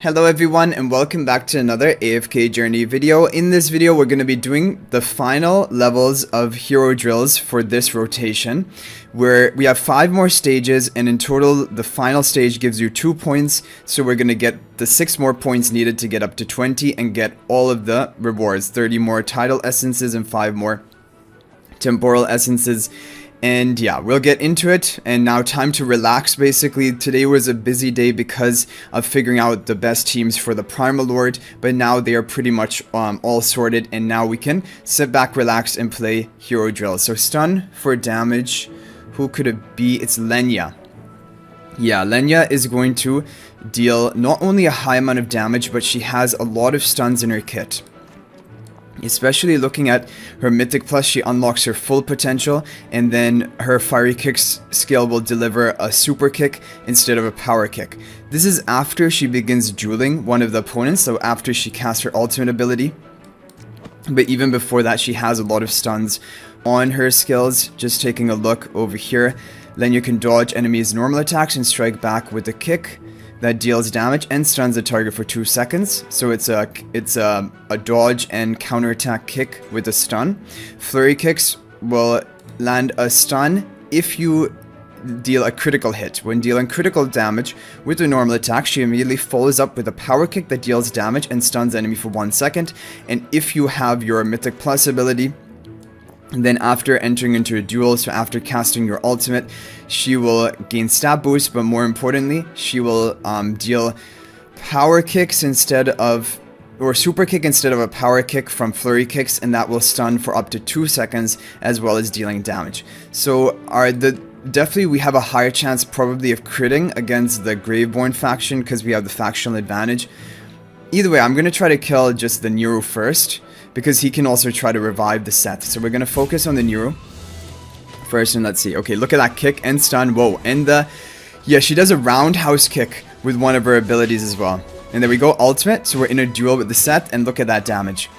Hello everyone and welcome back to another AFK journey video. In this video we're going to be doing the final levels of hero drills for this rotation, where we have 5 more stages, and in total the final stage gives you 2 points, so we're going to get the 6 more points needed to get up to 20 and get all of the rewards: 30 more title essences and 5 more temporal essences. And yeah, we'll get into it. And now time to relax. Basically, today was a busy day because of figuring out the best teams for the Primal Lord, but now they are pretty much all sorted, and now we can sit back, relax, and play hero drills. So stun for damage, who could it be? It's Lenya. Yeah, Lenya is going to deal not only a high amount of damage, but she has a lot of stuns in her kit. Especially looking at her Mythic Plus, she unlocks her full potential, and then her Fiery Kicks skill will deliver a super kick instead of a power kick. This is after she begins dueling one of the opponents, so after she casts her ultimate ability. But even before that, she has a lot of stuns on her skills. Just taking a look over here, Lenya can dodge enemies' normal attacks and strike back with a kick that deals damage and stuns the target for 2 seconds. So it's a dodge and counterattack kick with a stun. Flurry kicks will land a stun if you deal a critical hit. When dealing critical damage with a normal attack, she immediately follows up with a power kick that deals damage and stuns the enemy for 1 second. And if you have your Mythic Plus ability, and then after entering into a duel, so after casting your ultimate, she will gain stat boost, but more importantly, she will deal power kicks instead of, or super kick instead of a power kick from flurry kicks, and that will stun for up to 2 seconds, as well as dealing damage. So definitely we have a higher chance probably of critting against the Graveborn faction because we have the factional advantage. Either way, I'm going to try to kill just the Nero first, because he can also try to revive the Seth. So we're going to focus on the Nero first, and let's see. Okay, look at that kick and stun. Whoa, and yeah, she does a roundhouse kick with one of her abilities as well. And there we go, ultimate. So we're in a duel with the Seth, and look at that damage.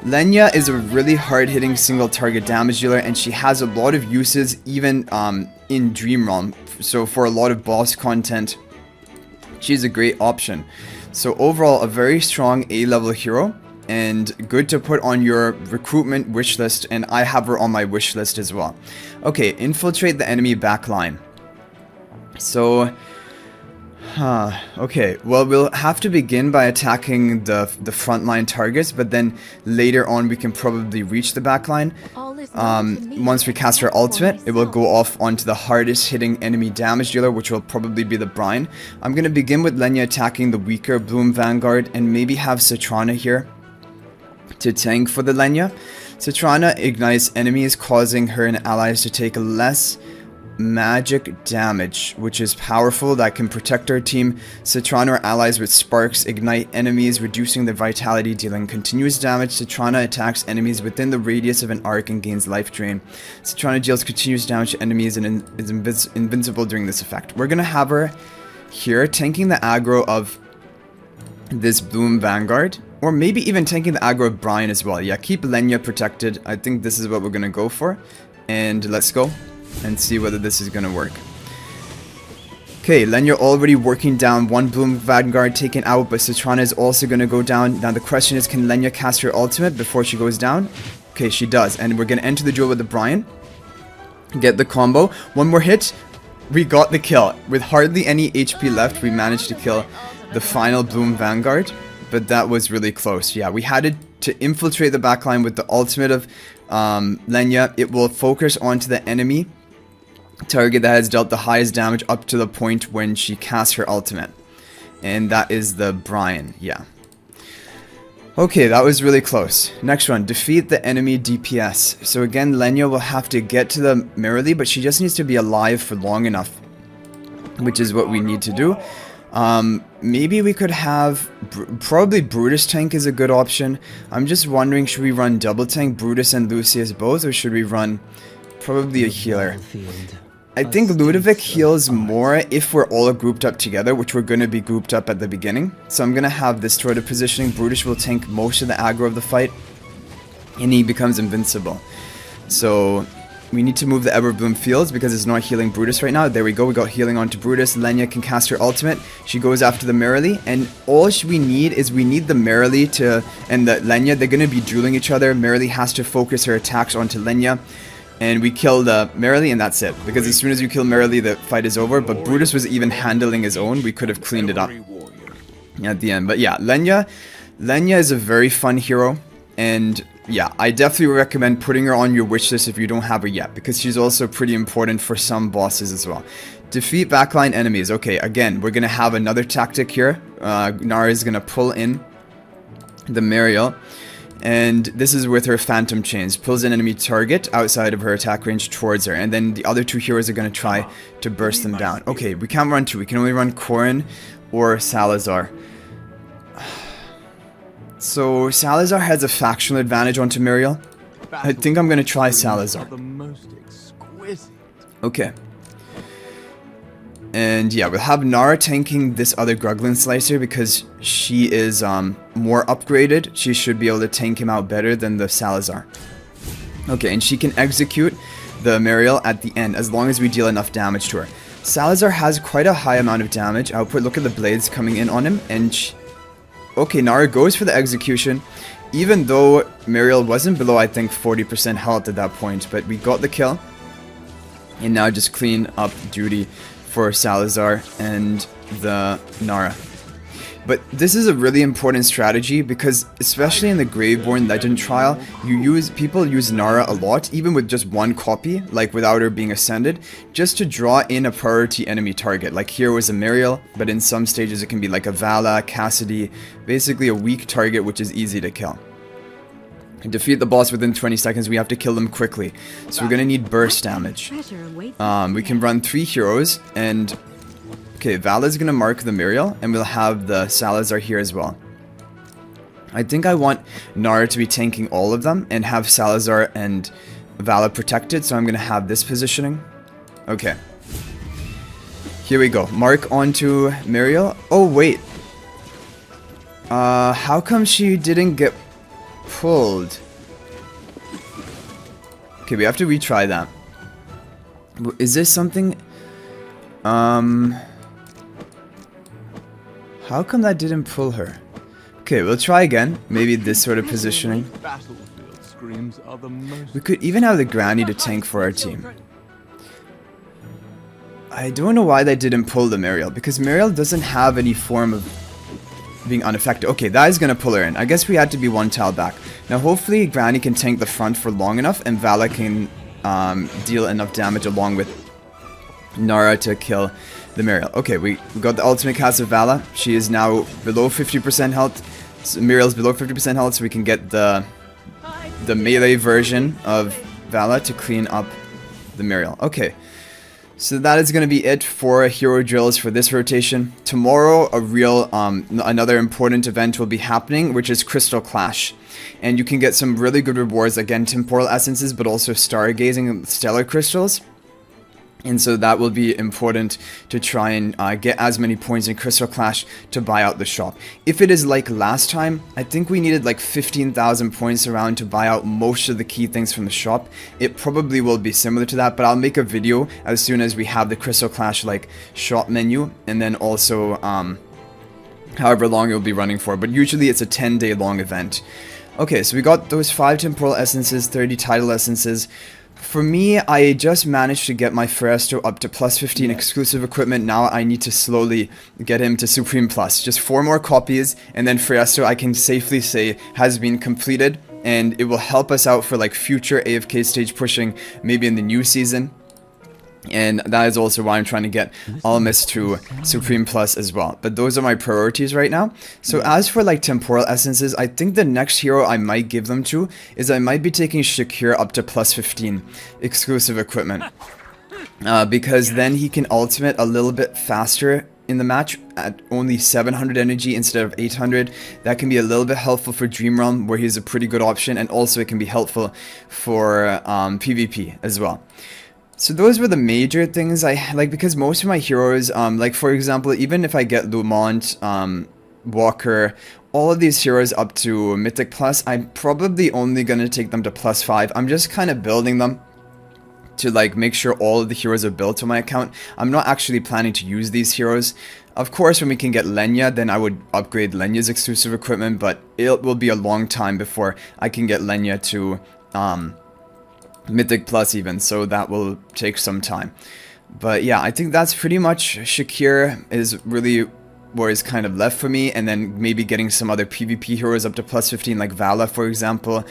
Lenya is a really hard-hitting single target damage dealer, and she has a lot of uses even in Dream Realm. So for a lot of boss content, she's a great option. So overall, a very strong A-level hero, and good to put on your recruitment wish list, and I have her on my wish list as well. Okay, infiltrate the enemy backline. So, okay, well, we'll have to begin by attacking the frontline targets, but then later on we can probably reach the backline. Once we cast our ultimate, it will go off onto the hardest hitting enemy damage dealer, which will probably be the Brine. I'm going to begin with Lenya attacking the weaker Bloom Vanguard, and maybe have Citrana here to tank for the Lenya. Citrana ignites enemies, causing her and allies to take less magic damage, which is powerful. That can protect our team. Citrana or allies with sparks ignite enemies, reducing their vitality, dealing continuous damage. Citrana attacks enemies within the radius of an arc and gains life drain. Citrana deals continuous damage to enemies and is invincible during this effect. We're gonna have her here tanking the aggro of this Bloom Vanguard, or maybe even tanking the aggro of Brine as well. Yeah, keep Lenya protected. I think this is what we're gonna go for, and let's go and see whether this is gonna work. Okay, Lenya already working down one Bloom Vanguard taken out, but Citrana is also gonna go down. Now the question is, can Lenya cast her ultimate before she goes down? Okay, she does, and we're gonna enter the duel with the Brine. Get the combo. One more hit. We got the kill. With hardly any HP left, we managed to kill the final Bloom Vanguard, but that was really close. Yeah, we had to infiltrate the backline with the ultimate of Lenya. It will focus onto the enemy target that has dealt the highest damage up to the point when she casts her ultimate, and that is the Brine. Yeah. Okay, that was really close. Next one, defeat the enemy DPS. So again, Lenya will have to get to the Merrily, but she just needs to be alive for long enough, which is what we need to do. Maybe we could have, probably Brutus tank is a good option. I'm just wondering, should we run double tank Brutus and Lucius both, or should we run probably a healer? I think Ludovic heals more if we're all grouped up together, which we're going to be grouped up at the beginning. So I'm going to have this sort of positioning. Brutus will tank most of the aggro of the fight, and he becomes invincible. So We need to move the Everbloom Fields because it's not healing Brutus right now. There we go. We got healing onto Brutus. Lenya can cast her ultimate. She goes after the Merrily. And all we need is we need the Merrily to... And the Lenya, they're going to be dueling each other. Merrily has to focus her attacks onto Lenya. And we kill the Merrily and that's it. Because as soon as you kill Merrily, the fight is over. But Brutus was even handling his own. We could have cleaned it up at the end. But yeah, Lenya is a very fun hero. And... yeah, I definitely recommend putting her on your wish list if you don't have her yet, because she's also pretty important for some bosses as well. Defeat backline enemies. Okay, again, we're going to have another tactic here. Nara is going to pull in the Mariel, and this is with her Phantom Chains. Pulls an enemy target outside of her attack range towards her, and then the other two heroes are going to try to burst them down. Okay, we can't run two. We can only run Corrin or Salazar. So, Salazar has a factional advantage onto Muriel. I think I'm gonna try Salazar. Okay. And yeah, we'll have Nara tanking this other Gruglin Slicer because she is more upgraded. She should be able to tank him out better than the Salazar. Okay, and she can execute the Muriel at the end as long as we deal enough damage to her. Salazar has quite a high amount of damage output. Look at the blades coming in on him, and okay, Nara goes for the execution, even though Muriel wasn't below, I think, 40% health at that point, but we got the kill. And now just clean up duty for Salazar and the Nara. But this is a really important strategy because, especially in the Graveborn Legend trial, people use Nara a lot, even with just one copy, like without her being ascended, just to draw in a priority enemy target. Like here was a Muriel, but in some stages it can be like a Vala, Cassidy, basically a weak target which is easy to kill. Defeat the boss within 20 seconds, we have to kill them quickly. So we're gonna need burst damage. We can run 3 heroes, and... okay, Vala's gonna mark the Muriel, and we'll have the Salazar here as well. I think I want Nara to be tanking all of them, and have Salazar and Vala protected, so I'm gonna have this positioning. Okay. Here we go. Mark onto Muriel. Oh, wait. How come she didn't get pulled? Okay, we have to retry that. Is this something... how come that didn't pull her? Okay, we'll try again. Maybe this sort of positioning. We could even have the Granny to tank for our team. I don't know why that didn't pull the Muriel, because Muriel doesn't have any form of being unaffected. Okay, that is going to pull her in. I guess we had to be one tile back. Now hopefully Granny can tank the front for long enough, and Vala can deal enough damage along with Nara to kill the Muriel. Okay, we got the ultimate cast of Vala. She is now below 50% health. So Muriel's below 50% health, so we can get the melee version of Vala to clean up the Muriel. Okay, so that is going to be it for hero drills for this rotation. Tomorrow, another important event will be happening, which is Crystal Clash. And you can get some really good rewards, again, temporal essences, but also stargazing and stellar crystals. And so that will be important to try and get as many points in Crystal Clash to buy out the shop. If it is like last time, I think we needed like 15,000 points around to buy out most of the key things from the shop. It probably will be similar to that, but I'll make a video as soon as we have the Crystal Clash like shop menu, and then also however long it will be running for. But usually it's a 10-day long event. Okay, so we got those 5 temporal essences, 30 title essences. For me, I just managed to get my Feresto up to plus 15 exclusive equipment. Now I need to slowly get him to Supreme Plus. Just 4 more copies, and then Feresto, I can safely say, has been completed. And it will help us out for like future AFK stage pushing, maybe in the new season. And that is also why I'm trying to get Almas to Supreme Plus as well. But those are my priorities right now. So as for like temporal essences, I think the next hero I might give them to is I might be taking Shakir up to plus 15 exclusive equipment. Because then he can ultimate a little bit faster in the match at only 700 energy instead of 800. That can be a little bit helpful for Dream Realm, where he's a pretty good option. And also it can be helpful for PvP as well. So those were the major things I like, because most of my heroes, like for example, even if I get Lumont, Walker, all of these heroes up to Mythic Plus, I'm probably only going to take them to plus 5. I'm just kind of building them to like make sure all of the heroes are built on my account. I'm not actually planning to use these heroes. Of course, when we can get Lenya, then I would upgrade Lenya's exclusive equipment, but it will be a long time before I can get Lenya to Mythic Plus even, so that will take some time. But yeah, I think that's pretty much Shakir is really what is kind of left for me, and then maybe getting some other PvP heroes up to plus 15 like Vala, for example.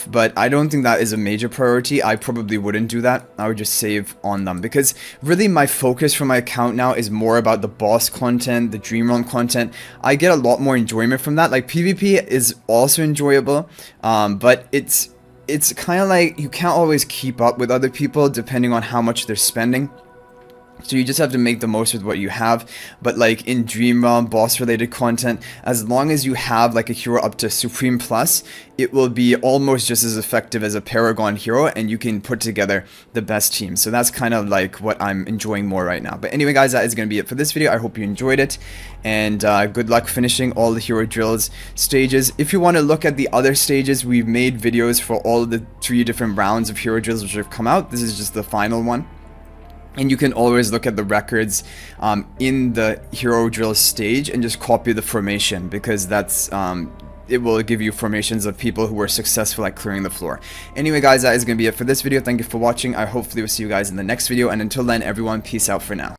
But I don't think that is a major priority. I probably wouldn't do that. I would just save on them, because really my focus for my account now is more about the boss content, the dream run content. I get a lot more enjoyment from that. Like PvP is also enjoyable, but it's kind of like you can't always keep up with other people depending on how much they're spending. So you just have to make the most with what you have. But like in Dream Realm, boss related content, as long as you have like a hero up to Supreme Plus, it will be almost just as effective as a Paragon hero, and you can put together the best team. So that's kind of like what I'm enjoying more right now. But anyway guys, that is going to be it for this video. I hope you enjoyed it, and good luck finishing all the hero drills stages. If you want to look at the other stages, we've made videos for all of the 3 different rounds of hero drills which have come out. This is just the final one. And you can always look at the records in the hero drill stage and just copy the formation, because that's it will give you formations of people who were successful at clearing the floor. Anyway guys, that is going to be it for this video. Thank you for watching. I hopefully will see you guys in the next video, and until then everyone, peace out for now.